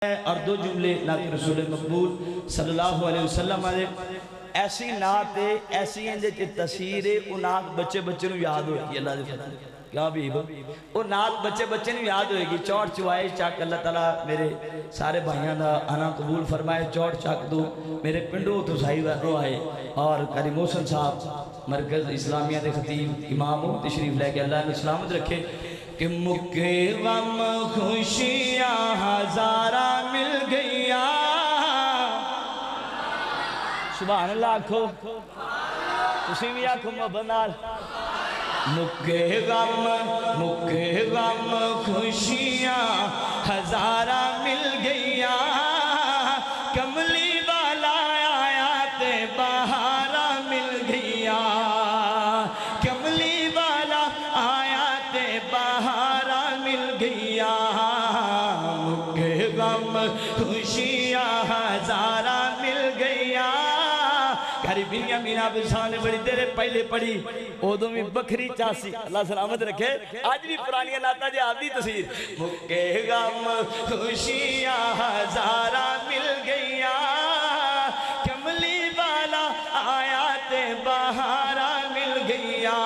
اور دو جملے نعت رسول مقبول صلی اللہ علیہ وسلم ایسی نعت ایسی اندے چی تصویر او نعت بچے بچے نو یاد ہوئے گی اللہ دے فتح کیا بھی وہ نعت بچے بچے نو یاد ہوئے گی چوڑ چوائے چاک اللہ تعالیٰ میرے سارے بھائیاں دا آنا قبول فرمائے چوڑ چاک دو میرے پنڈو تو صحیح وہ آئے اور قاری محسن صاحب مرکز اسلامیہ دے خطیب امام و تشریف لے کے اللہ نے سلامت رکھے کہ مکے غم خوشیاں ہزارہ مل گیا سبحان اللہ آکھو اسی بھی آکھو مبنال مکے غم خوشیاں ہزارہ مل گیا کملی والا آیات بہارہ مل گیا کملی والا آیات بہارہ مل گیا مکے غم خوشیاں ہزارہ مل گیا گھری بنیامین عابد نے بڑی دیر پہلے پڑھی اودوں میں بکری چاسی اللہ سلامت رکھے آج بھی پرانی نعتاں جے آپ دی تصویر مکے غم خوشیاں ہزارہ مل گیا کملی والا آیات بہارہ مل گیا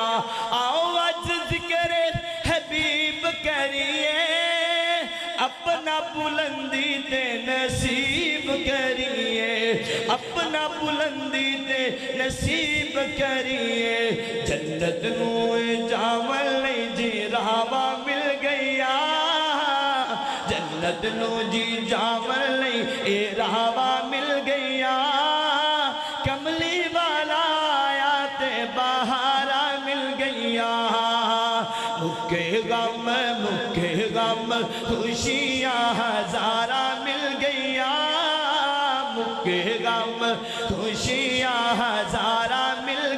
آؤ آج ذکر حبیب کریے اپنا بلندی دے نصیب کریے اپنا بلندی دے نصیب کریے جنت نو جامل نہیں جی راوہ مل گیا جنت نو جی جامل نہیں راوہ مل گیا کملی والا آیات بہارہ مل گیا مکے غم خوشیاں ہزارہ مل گیا مکے غم خوشیاں ہزارہ مل